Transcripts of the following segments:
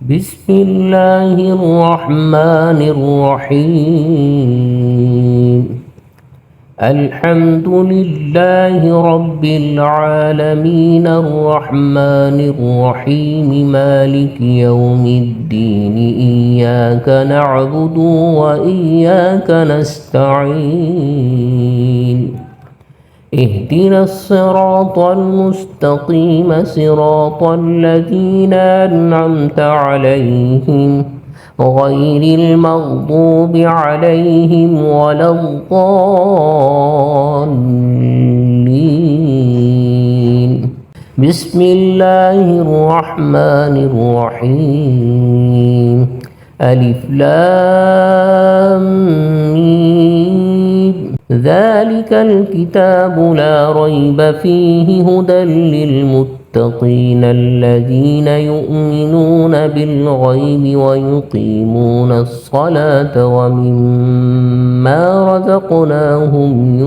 بسم الله الرحمن الرحيم. الحمد لله رب العالمين الرحمن الرحيم مالك يوم الدين إياك نعبد وإياك نستعين اهدنا الصراط المستقيم صراط الذين أنعمت عليهم غير المغضوب عليهم ولا الضالين. بسم الله الرحمن الرحيم. ألف لام ميم. ذلك الكتاب لا ريب فيه هدى للمتقين الذين يؤمنون بالغيب ويقيمون الصلاة ومما رزقناهم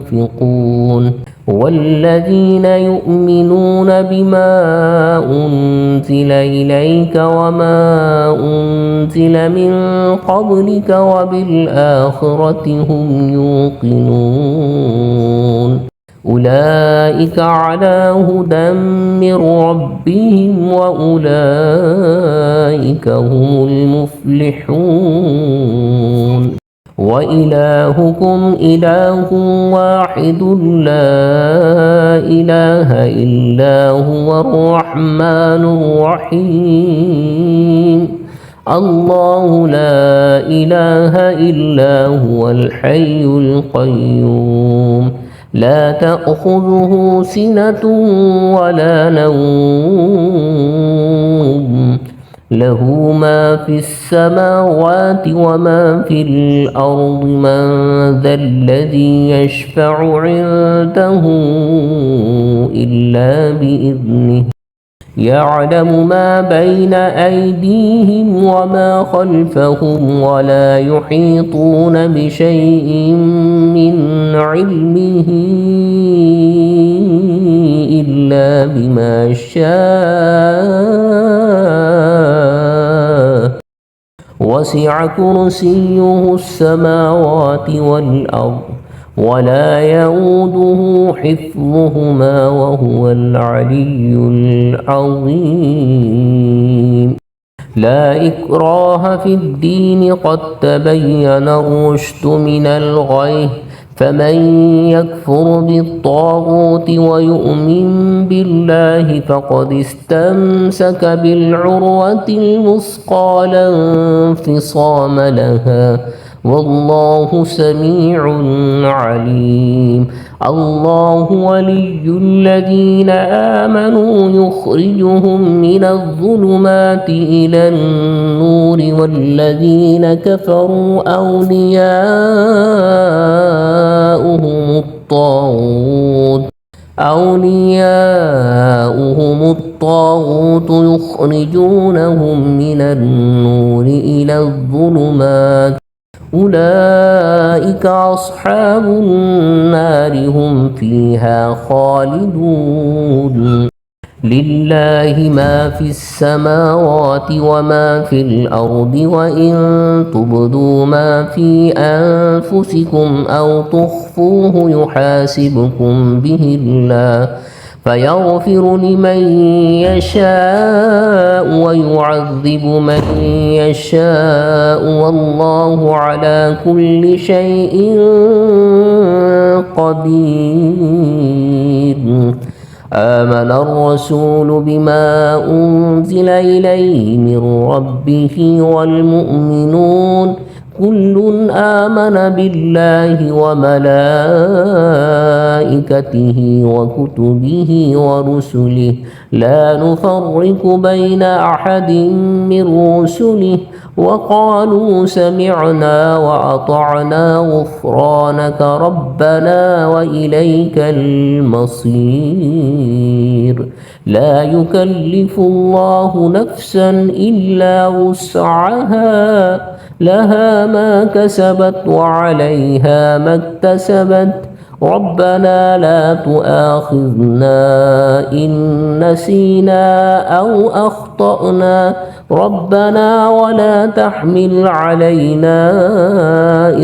ينفقون والذين يؤمنون بما أنزل إليك وما أنزل من قبلك وبالآخرة هم يوقنون أولئك على هدى من ربهم وأولئك هم المفلحون. وإلهكم إله واحد لا إله إلا هو الرحمن الرحيم. الله لا إله إلا هو الحي القيوم لا تأخذه سنة ولا نوم له ما في السماوات وما في الأرض من ذا الذي يشفع عنده إلا بإذنه يعلم ما بين أيديهم وما خلفهم ولا يحيطون بشيء من علمه إلا بما شاء وسع كرسيه السماوات والأرض ولا يؤوده حفظهما وهو العلي العظيم. لا إكراه في الدين قد تبين الرشد من الغي فمن يكفر بالطاغوت ويؤمن بالله فقد استمسك بالعروة الوثقى لا انفصام لها والله سميع عليم. الله ولي الذين آمنوا يخرجهم من الظلمات إلى النور والذين كفروا أولياؤهم الطاغوت يخرجونهم من النور إلى الظلمات أولئك أصحاب النار هم فيها خالدون. لله ما في السماوات وما في الأرض وإن تبدوا ما في أنفسكم أو تخفوه يحاسبكم به الله فيغفر لمن يشاء ويعذب من يشاء والله على كل شيء قدير. آمن الرسول بما أنزل إليه من ربه والمؤمنون كل آمن بالله وملائكته وكتبه ورسله لا نفرق بين أحد من رسله وقالوا سمعنا وأطعنا غفرانك ربنا وإليك المصير. لا يكلف الله نفسا إلا وسعها لها ما كسبت وعليها ما اكتسبت ربنا لا تؤاخذنا إن نسينا أو أخطأنا ربنا ولا تحمل علينا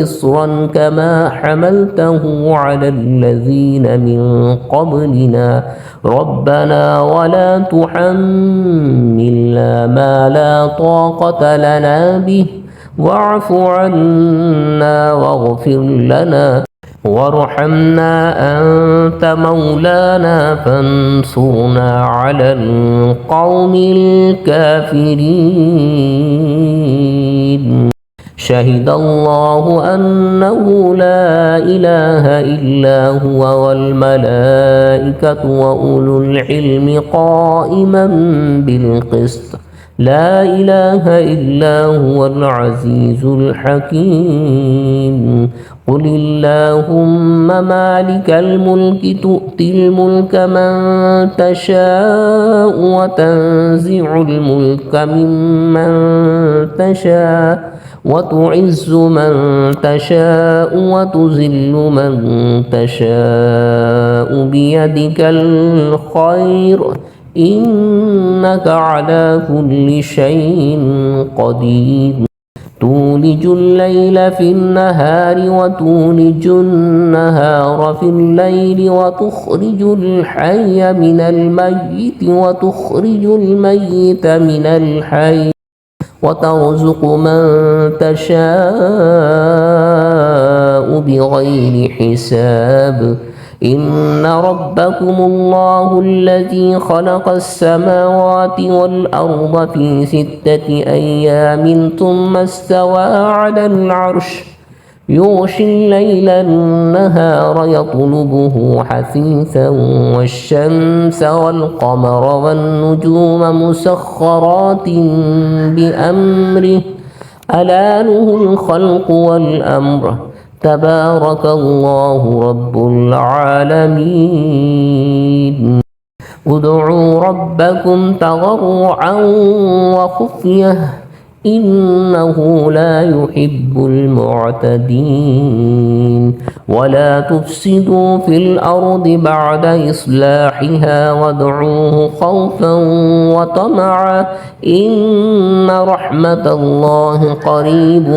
إصرا كما حملته على الذين من قبلنا ربنا ولا تحملنا ما لا طاقة لنا به واعف عنا واغفر لنا وارحمنا أنت مولانا فانصرنا على القوم الكافرين شهد الله أنه لا إله إلا هو والملائكة وأولو العلم قائما بالقسط لا إله إلا هو العزيز الحكيم قل اللهم مالك الملك تؤتي الملك من تشاء وتنزع الملك ممن تشاء وتعز من تشاء وتذل من تشاء بيدك الخير إنك على كل شيء قدير تولج الليل في النهار وتولج النهار في الليل وتخرج الحي من الميت وتخرج الميت من الحي وترزق من تشاء بغير حساب إن ربكم الله الذي خلق السماوات والأرض في 6 أيام ثم استوى على العرش يغشي الليل النهار يطلبه حثيثا والشمس والقمر والنجوم مسخرات بأمره ألا له الخلق والأمر تبارك الله رب العالمين ادعوا ربكم تضرعا وخفية إنه لا يحب المعتدين ولا تفسدوا في الأرض بعد إصلاحها وادعوه خوفا وطمعا إن رحمة الله قريب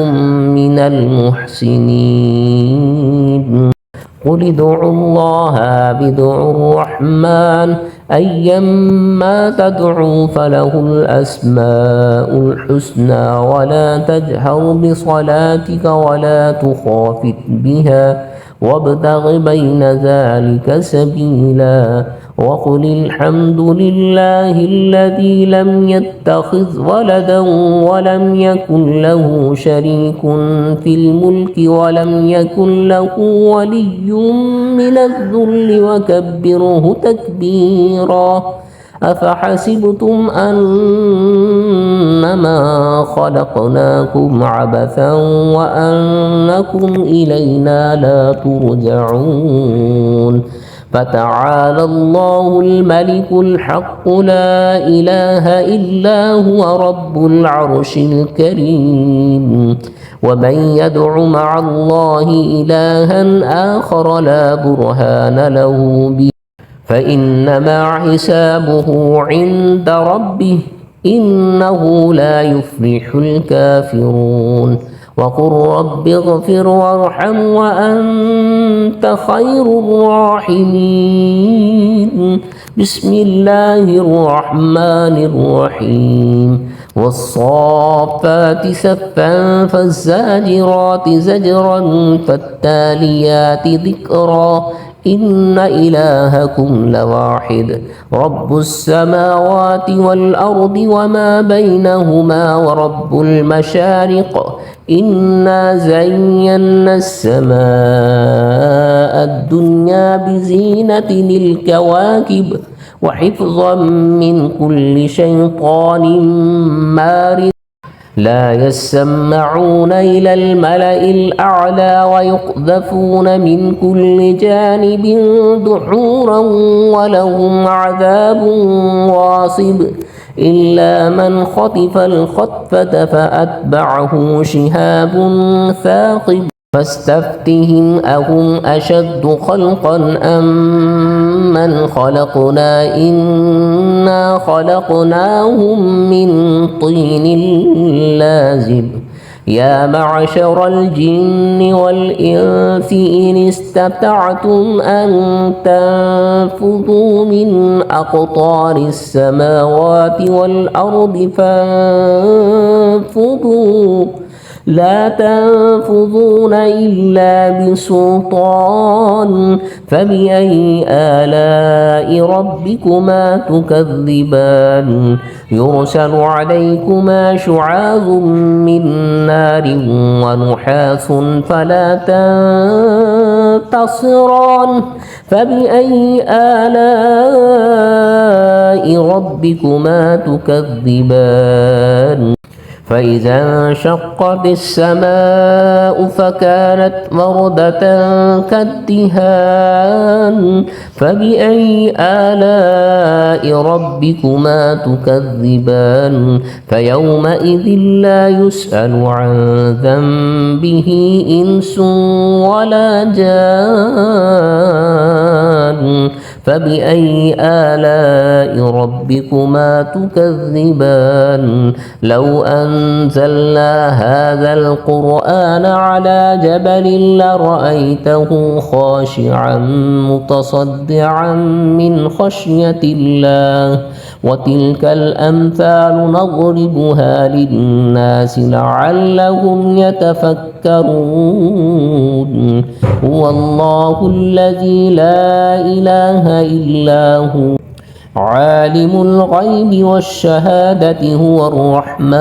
من المحسنين قل ادعوا الله بدعوا الرحمن أيما تدعوا فله الأسماء الحسنى ولا تجهر بصلاتك ولا تخافت بها وابتغ بين ذلك سبيلا وقل الحمد لله الذي لم يتخذ ولدا ولم يكن له شريك في الملك ولم يكن له ولي من الذل وكبره تكبيرا أفحسبتم أنما خلقناكم عبثا وأنكم إلينا لا ترجعون فتعالى الله الملك الحق لا إله إلا هو رب العرش الكريم ومن يدع مع الله إلها آخر لا برهان له به فإنما حسابه عند ربه إنه لا يفلح الكافرون وقل رب اغفر وارحم وأنت خير الراحمين بسم الله الرحمن الرحيم والصافات سفا فالزاجرات زجرا فالتاليات ذكرا إن إلهكم لواحد رب السماوات والأرض وما بينهما ورب المشارق إنا زينا السماء الدنيا بزينة الكواكب وحفظا من كل شيطان مارد لا يسمعون إلى الملأ الأعلى ويقذفون من كل جانب دحورا ولهم عذاب واصب إلا من خطف الخطفة فأتبعه شهاب ثاقب فاستفتهم أهم أشد خلقا أم من خلقنا إنا خلقناهم من طين لازب يا معشر الجن والإنس إن استطعتم أن تنفذوا من أقطار السماوات والأرض فانفذوا لا تنفذون إلا بسلطان فبأي آلاء ربكما تكذبان يرسل عليكما شعاظ من نار ونحاس فلا تنتصران فبأي آلاء ربكما تكذبان فإذا انشقت السماء فكانت وردة كالدهان فبأي آلاء ربكما تكذبان فيومئذ لا يسأل عن ذنبه إنس ولا جان فبأي آلاء ربكما تكذبان لو أنزلنا هذا القرآن على جبل لرأيته خاشعا متصدعا من خشية الله وتلك الأمثال نضربها للناس لعلهم يتفكرون هو الله الذي لا إله إلا هو عالم الغيب والشهادة هو الرحمن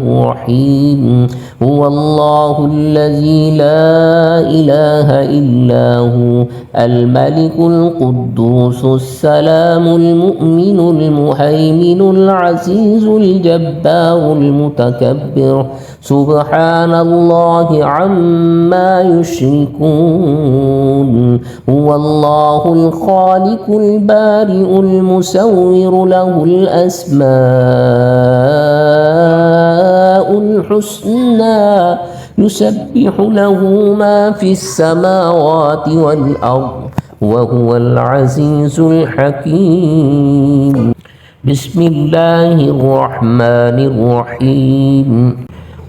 الرحيم هو الله الذي لا إله إلا هو الملك القدوس السلام المؤمن المهيمن العزيز الجبار المتكبر سبحان الله عما يشركون هو الله الخالق البارئ المصور له الأسماء الحسنى يسبح له ما في السماوات والأرض وهو العزيز الحكيم بسم الله الرحمن الرحيم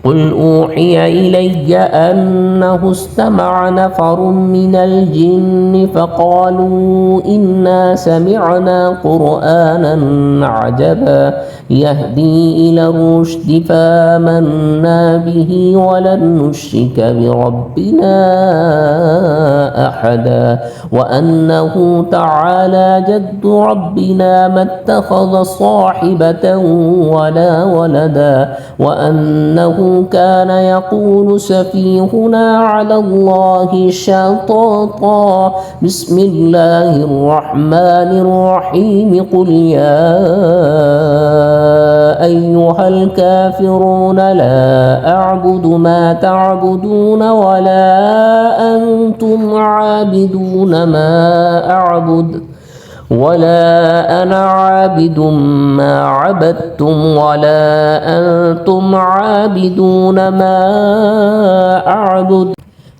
قل أوحي إلي أنه استمع نفر من الجن فقالوا إنا سمعنا قرآنا عجبا يهدي إلى الرشد فآمنا به ولن نشرك بربنا أحدا وأنه تعالى جد ربنا ما اتخذ صاحبة ولا ولدا وأنه كان يقول سفيهنا على الله شططا بسم الله الرحمن الرحيم قل يا أيها الكافرون لا أعبد ما تعبدون ولا أنتم عابدون ما أعبد ولا أنا عابد ما عبدتم ولا أنتم عابدون ما أعبد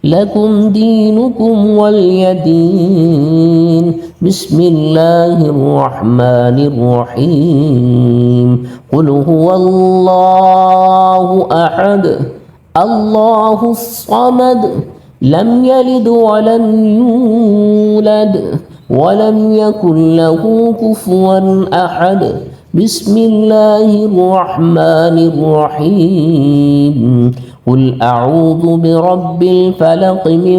لكم دينكم ولي دين بسم الله الرحمن الرحيم قل هو الله أحد الله الصمد لم يلد ولم يولد ولم يكن له كفوا أحد بسم الله الرحمن الرحيم قل أعوذ برب الفلق من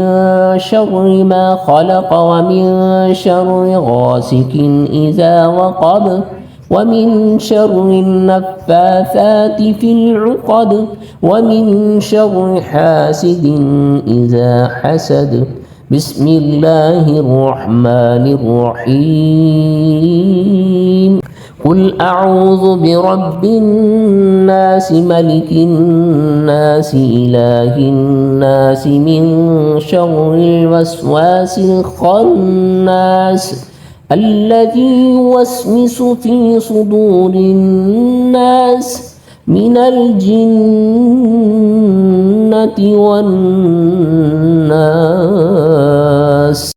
شر ما خلق ومن شر غاسق إذا وقب ومن شر النفاثات في العقد ومن شر حاسد إذا حسد بسم الله الرحمن الرحيم قل أعوذ برب الناس ملك الناس إله الناس من شر الوسواس الخناس الذي يوسوس في صدور الناس من الجنة والناس.